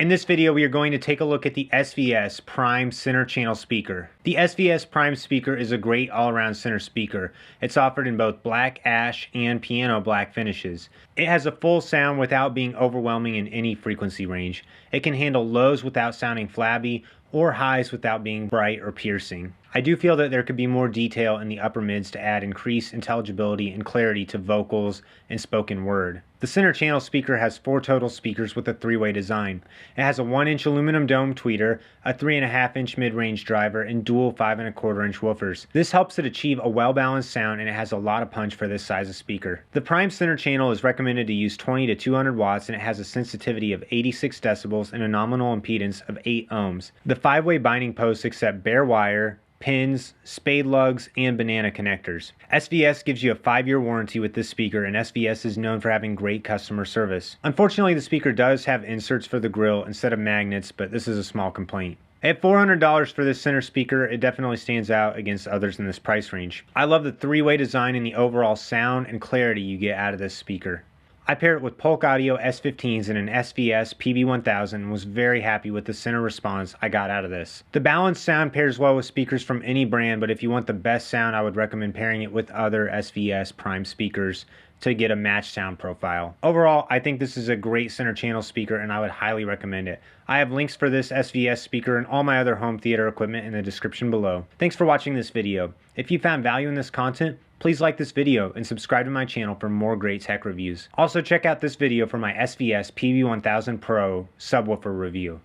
In this video, we are going to take a look at the SVS Prime Center Channel Speaker. The SVS Prime speaker is a great all-around center speaker. It's offered in both black ash and piano black finishes. It has a full sound without being overwhelming in any frequency range. It can handle lows without sounding flabby or highs without being bright or piercing. I do feel that there could be more detail in the upper mids to add increased intelligibility and clarity to vocals and spoken word. The center channel speaker has 4 total speakers with a 3-way design. It has a 1-inch aluminum dome tweeter, a 3.5-inch mid-range driver, and dual 5.25-inch woofers. This helps it achieve a well-balanced sound, and it has a lot of punch for this size of speaker. The Prime center channel is recommended to use 20 to 200 watts, and it has a sensitivity of 86 decibels and a nominal impedance of 8 ohms. The 5-way binding posts accept bare wire, pins, spade lugs, and banana connectors. SVS gives you a 5-year warranty with this speaker, and SVS is known for having great customer service. Unfortunately, the speaker does have inserts for the grill instead of magnets, but this is a small complaint. At $400 for this center speaker, it definitely stands out against others in this price range. I love the 3-way design and the overall sound and clarity you get out of this speaker. I paired it with Polk Audio S15s and an SVS PB1000 and was very happy with the center response I got out of this. The balanced sound pairs well with speakers from any brand, but if you want the best sound, I would recommend pairing it with other SVS Prime speakers to get a matched sound profile. Overall, I think this is a great center channel speaker and I would highly recommend it. I have links for this SVS speaker and all my other home theater equipment in the description below. Thanks for watching this video. If you found value in this content, please like this video and subscribe to my channel for more great tech reviews. Also check out this video for my SVS PB1000 Pro subwoofer review.